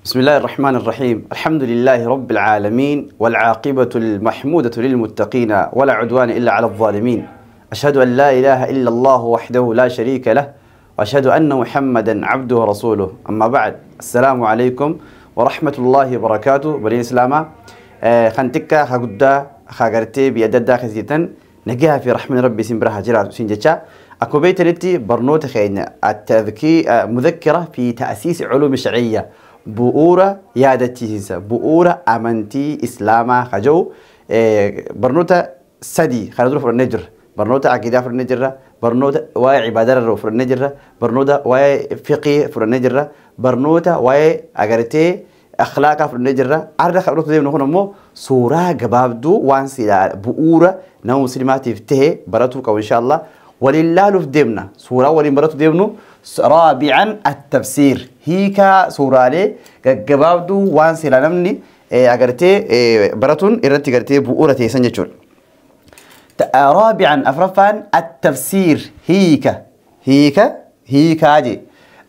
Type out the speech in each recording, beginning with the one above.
بسم الله الرحمن الرحيم. الحمد لله رب العالمين والعاقبة المحمودة للمتقين ولا عدوان إلا على الظالمين. أشهد أن لا إله إلا الله وحده لا شريك له وأشهد أن محمدا عبده ورسوله. أما بعد، السلام عليكم ورحمة الله وبركاته. بني إسلاما خنتكا خقدا خاقرتي بيددا خزيتن نجيها في رحمن ربي سنبرها جرات سنجتشا أكو بيت نتي برنوت خينا التذكي مذكرة في تأسيس علوم الشرعية بؤورة يادتيسا بؤورة أمنتي إسلاما خجو برنوتا سدي خلدرو في النجر برنوتا عقيدة في النجر برنوتا واي عبادة في النجر برنوتا واي فقه في النجر برنوتا واي أجرتي أخلاق في النجر عرض خبرت ذي نخون مو سورة جبابدو وانسيلا بؤورة نو مسلمات يفته براتوك وإن شاء الله ولله لفدمنا سورة ولين براتو ديمنو. رابعا التفسير هيكا سورة لي جبابدو وانسيلا نمني أجرتي براتون إرتي أجرتي بؤورة سنجتشون. رابعا أفرفان التفسير هيكا جي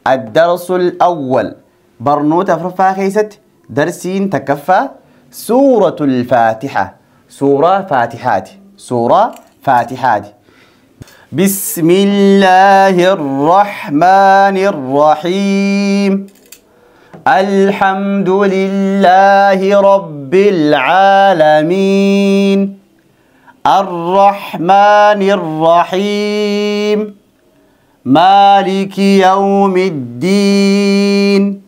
الدرس الأول برنوت أفرفا خيست درسين تكفى سورة الفاتحة سورة فاتحات. بسم الله الرحمن الرحيم. الحمد لله رب العالمين الرحمن الرحيم مالك يوم الدين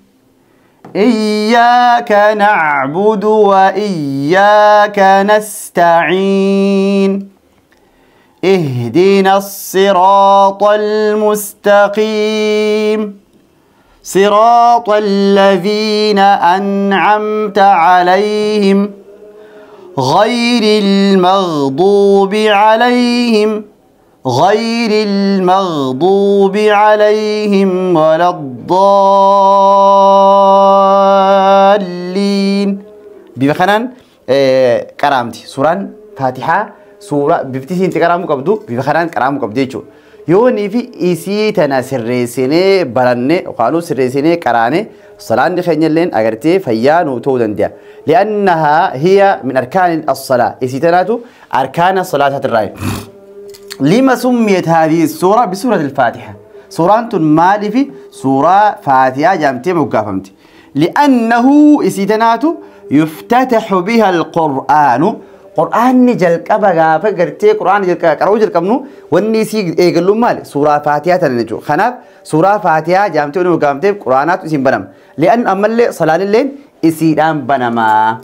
إياك نعبد وإياك نستعين اهدنا الصراط المستقيم صراط الذين أنعمت عليهم غير المغضوب عليهم ولا الضالين. بفخنان كرامتي سورة فاتحة سورة بفتيسين تكرامو قبضو بفخنان كرامو قبضيشو يوني في إيسي تناسر ريسيني براني وقالو سريسيني كراني الصلاة خيني اللين أغرتي فيان وتودن ديا لأنها هي من أركان الصلاة إيسي تناتو أركان الصلاة الرأي. لما سميت هذه السورة بسورة الفاتحة؟ سورة مالي في سورة فاتحة جامتي مقافمتي لأنه إيسي تناتو يفتتح بها القرآن قرآن جلك أبغى فقرتي قرآن جلك كروج جلكمنو والنسي يقولون مال سورة فاتحة تنجو خناب سورة فاتحة جامتي ونقامتي قرآنات اسم بنم لأن أمل صلاة الليل اسم بنما.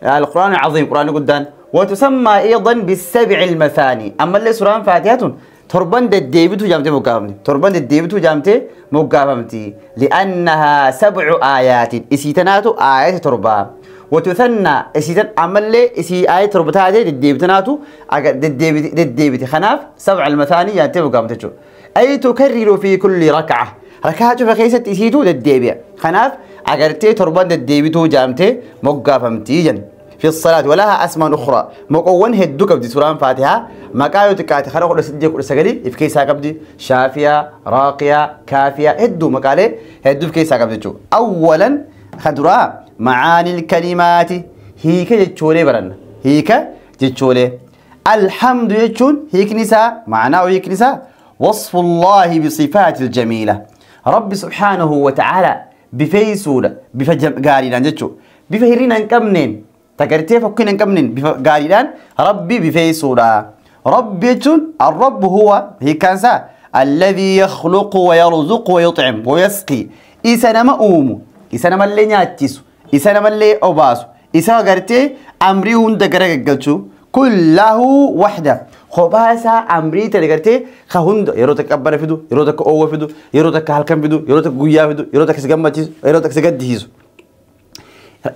القرآن العظيم قرآن قدان وتسمى أيضا بالسبع المثاني. أمل سورة فاتحة تربان الديبتو جامتي مقامتي تربان الديبتو جامتي مقامتي لأنها 7 آيات اسيتناتو آيات تربا وتثنى اسيتن عمل اسي آية تربتها دي الديبتناتو الديبت خناف 7 المثاني جامتي مقامتي أي تكرر في كل ركعة فخيست اسيتو الديبيا خناف أجرتي تربان الديبتو جامتي مقامتي جن في الصلاة ولها أسماء أخرى مقوون هدوك بدي سورة فاتحة مقايو تكاتي خلق ولا سدي كل سجلي في كيس هكبدي شافية راقية كافية هدو مقالة هدو في كيس هكبدي جو. أولا خدرا معاني الكلمات هيك جتشولي برن هيك جتشولي الحمد يجون هيك نساء معناه هيك نساء وصف الله بصفات الجميلة رب سبحانه وتعالى بفيسولة بفجم قارينا جتشو بفهرين انكمنين تقرتي فكين كمنين قاريدان ربي بفيسورا. ربي يجون الرب هو كانسا الذي يخلق ويرزق ويطعم ويسقي إسانا ما أومو إسانا ما اللي ناتيسو إسانا ما اللي أوباسو إسانا قرتي أمري هند قرق قلتو كله وحدة خباسا أمري تلقرتي خهند يروتك أبنا فيدو يروتك أوه فيدو يروتك هالكم فيدو يروتك قويا فيدو يروتك سجمتيسو يروتك سجديسو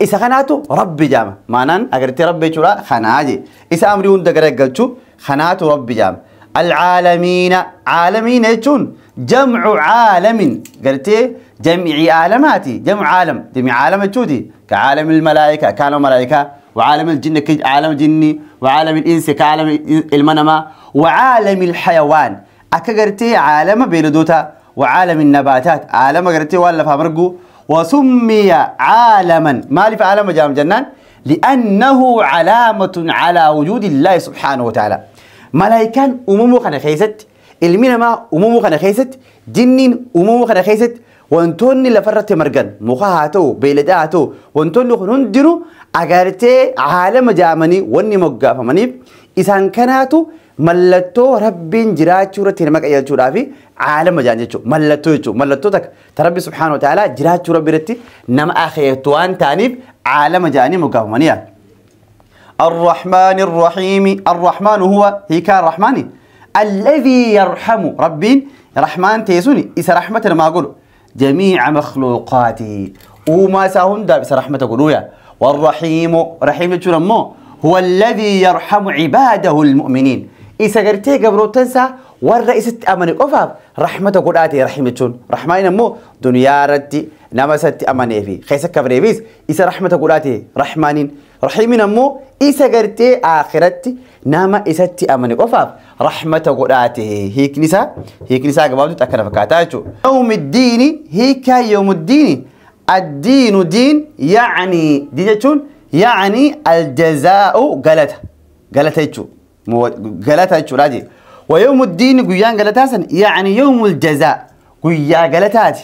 إذا خناتو ربي جام معناه أجرتي ربي شورا خناجي إذا أمريون دقرق قلتو خناتو ربي جام. العالمين عالمين يجون جمع عالم قلتي جمع عالماتي جمع عالم تشودي كعالم الملائكة كانوا ملائكة وعالم الجن كعالم جني وعالم الإنس كعالم المنما وعالم الحيوان أكجرتي عالم بيلدوتا وعالم النباتات عالم قرتي ولا فامرجو وسمي عالما ما لي في عالم جام جنان لأنه علامة على وجود الله سبحانه وتعالى ملائكان أممو خنا خيست المين ما أممو خنا خيست جنين أممو خنا خيست وانتوني لفرت مرجان مخاهاتو بيلداتو وانتوني خنندرو أجارتي عالم جامني وني مقافة منيب إذا كانتو ملتو ربين جرات شورة تنمك أيال شورة في عالم جانجو ملتو تك تربي سبحانه وتعالى جرات شورة برتي نم أخيتوان تانيب عالم جاني مقافة منيا الرحمن الرحيم الرحمن هو هيك الرحمن الذي يرحم ربين رحمن تيسوني إذا رحمة ما أقوله جميع مخلوقاته وما ساهم دا بس رحمة قلويا والرحيم رحيم مو هو الذي يرحم عباده المؤمنين إذا قرتي قبل تنسى والرئيس أمن أفاف رحمة قلاتي رحيم رحمين مو دنيا ردي نمست أمني في خيسك كبريبيس إذا رحمة قلاتي رحمانين رحيمين مو إذا قرتي آخرتي نما إساتي أمني أفاف رحمة قلاتي هيك نساء قبل تأكل فكاتاجو يوم الدين هيك يوم الدين الدين دين يعني دينتون يعني الجزاء غلطة راجي ويوم الدين قيان غلطاسن يعني يوم الجزاء قيا غلطات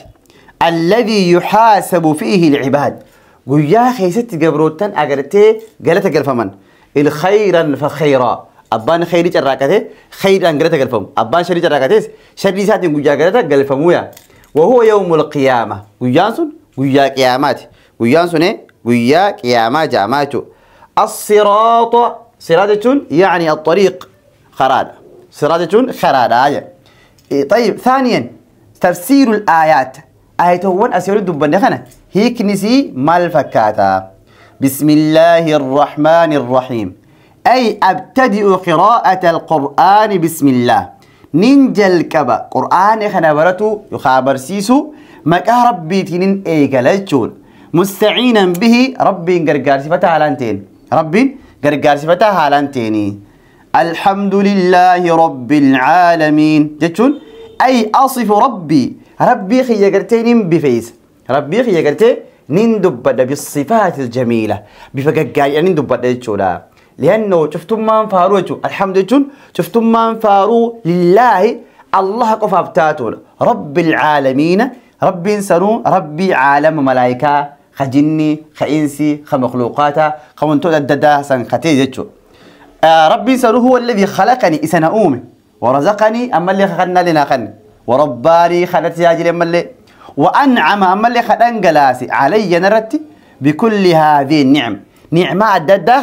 الذي يحاسب فيه العباد قيا خيست قبروتن أجرتي غلطة قلفمن الخيرا فخيرا أبان خيري جراكته خيرا غلطة قلفم أبان شري جراكته شري ساتين قيا غلطة قلفمويا وهو يوم القيامة قيانسون قيا قيامات قيانسون قيا قيامات جاماتو الصراط صراطة يعني الطريق خرادة صراطة خرادة طيب ثانيا تفسير الآيات آية هون أسير الدبان خنا هيك نسي مالفكاتا بسم الله الرحمن الرحيم أي أبتدئ قراءة القرآن بسم الله ننجل كبا قرآن خنا براتو يخابر سيسو مكا ربي تنين إيقالجون مستعينا به ربي نقرقار صفتا هالانتين ربي نقرقار صفتا هالانتيني الحمد لله رب العالمين جتشون أي أصف ربي خيقرتين بفيس ربي خيقرتين نندبد بالصفات الجميلة بفقاقاي نندبد جتشولا لأنه شفتم ما انفارو الحمد لله شفتم ما انفارو لله الله قفابتاتون رب العالمين رب سنو ربي عالم ملائكة خجني خإنسي خمخلوقاتا خمنتو الددا سنختي جتشو ربي سنو هو الذي خلقني إسنا أومي ورزقني أما اللي خلنا لنا خلني ورباني خلت ياجل أما اللي وأنعم أما اللي خلن قلاسي علي نرتي بكل هذه النعم نعمة الددا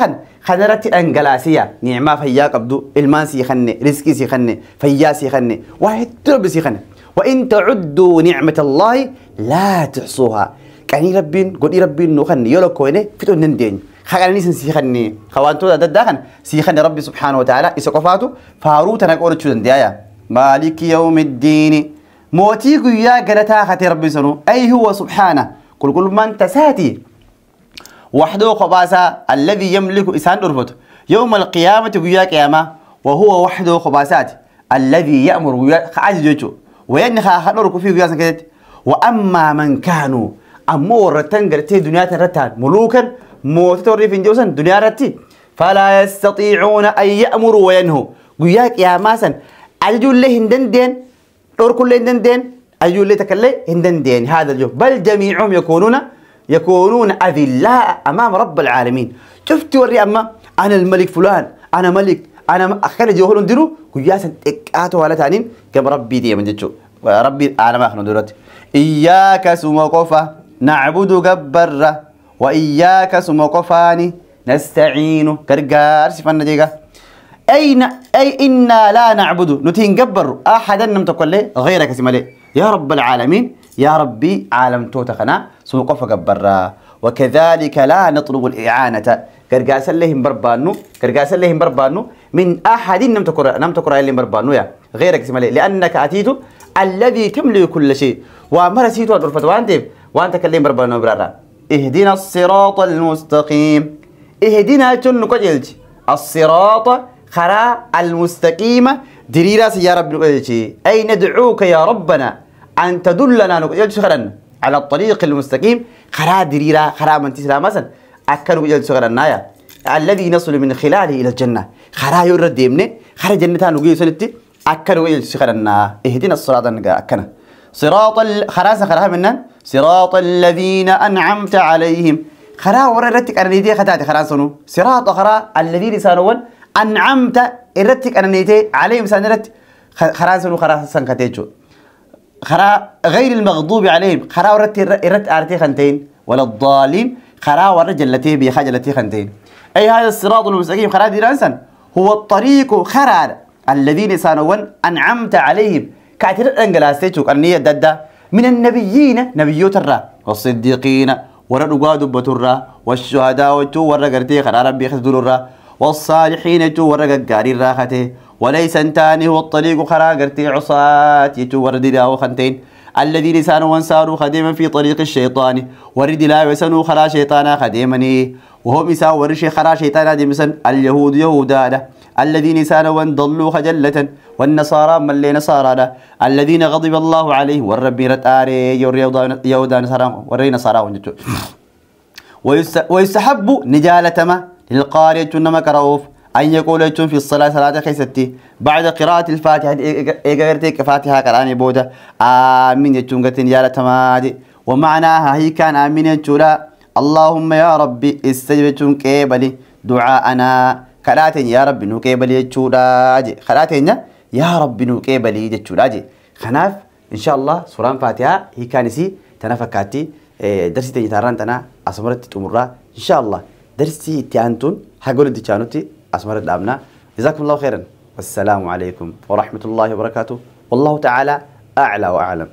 خنرتي أنقلاسية نعمة فيا قبضو المان سيخني رزقي سيخني فيا سيخني واحد ترب سيخني وإن تعدوا نعمة الله لا تحصوها كاني ربين قولي ربين نخني يولو كويني فتو نندين خلاني سيخني خوانتو دداخن سيخني ربي سبحانه وتعالى إسقفاتو فاروتنا قولة شدن ديايا مالك يوم الدين موتيكو يا قلتا خاتي ربي سنو أي هو سبحانه كل من تساتي وحده خباسة الذي يملك إسان درفته يوم القيامة قيا قيامة وهو وحده خباسات الذي يأمر عاجز جوجو وينخا خنورك فيه قياسا كذا وأما من كانوا أمور رتنقر تي دنيا رتان ملوكا موت توري في جوسا دنيا رتي فلا يستطيعون أن يأمروا وينهوا قيا قيامة أجو له هندن دين دور كل هندن دين أجو له تكلي هندن دين هذا الجو بل جميعهم يكونون أذلاء أمام رب العالمين شفت وري أما أنا الملك فلان أنا ملك أنا أخير جوهرون ديرو كياسا إكاتو ولا تانين كم ربي دي من جتشو ربي أنا ما أخنو دورت إياك سموقفة نعبد جبرة وإياك سموقفاني نستعين كرجار سفنا ديجا أي إنا لا نعبد نتين جبر أحدا نم تقول غيرك سمالي يا رب العالمين يا ربي عالم توتخنا سموقفة جبرة وكذلك لا نطلب الإعانة كرجاس اللهم بربانو من أحد نم تقرأ اللي بربانو يا غيرك سمالي لأنك أتيت الذي تملك كل شيء وأمر سيتو الرفت وأنت كلم بربانو برارا اهدنا الصراط المستقيم اهدنا تن كجلج الصراط خرا المستقيم دريرا يا رب نقولش أي ندعوك يا ربنا أن تدلنا نقولش خرن على الطريق المستقيم خرا دريرا خرا من تسلام مثلا أكلوا يجلس سكر النايا الذي نصل من خلاله إلى الجنة خرا يرد ديمني خرا جنة نوجي سنتي أكلوا يجلس سكر النايا اهدنا الصراط أكنا صراط خراس خرا منا صراط الذين أنعمت عليهم خرا ورتك أنا نيتي خدات خرا سنو صراط خرا الذين سانون أنعمت إرتك أنا نيتي عليهم سنرت خرا سنو خرا سنكتيجو خرا غير المغضوب عليهم خرا ورت آرتي خنتين ولا الضالين خرا ورجلتي بخجلتي خنتين أي هذا الصراط المستقيم خرا ديرانسا هو الطريق خرا الذين سانون أنعمت عليهم كاتر انجلاستيتو النية ددا من النبيين نبيوت الرا والصديقين ورد قاد بترا والشهداء وتو ورقرتي خرا ربي خذل الرا والصالحين تو ورق قاري راخته وليس انتاني هو الطريق خرا قرتي عصات يتو ورد داو خنتين الذين سانوا وانساروا خديما في طريق الشيطان ورد لا وسنوا خرا شيطانا خديمني وهم يساو ورشي خرا شيطانا دي مثلا اليهود يهودا الذين سانوا ضلوا خجلة والنصارى من اللي نصارى الذين غضب الله عليهم والرب رتاري يهودا نصارى وري نصارى ويستحب نجالة ما للقارئ نما كروف أن يقول في الصلاة صلاة خيستي بعد قراءة الفاتحة إيجارتك فاتحة قرآن بودا آمين يتونغة نجالة مادي ومعناها هي كان آمين يتولا اللهم يا ربي استجبتون كيبلي دعاءنا خلاتين يا ربي نو كيبلي يتولا خلاتين يا ربي نو كيبلي يتولا خناف إن شاء الله سورة فاتحة هي كانسي تنافكاتي درسي تنجتاران تنا أسمرت تمرة إن شاء الله درسي تيانتون حقول دي كانوتي أسمرت الأبناء جزاكم الله خيرا والسلام عليكم ورحمة الله وبركاته والله تعالى أعلى وأعلم.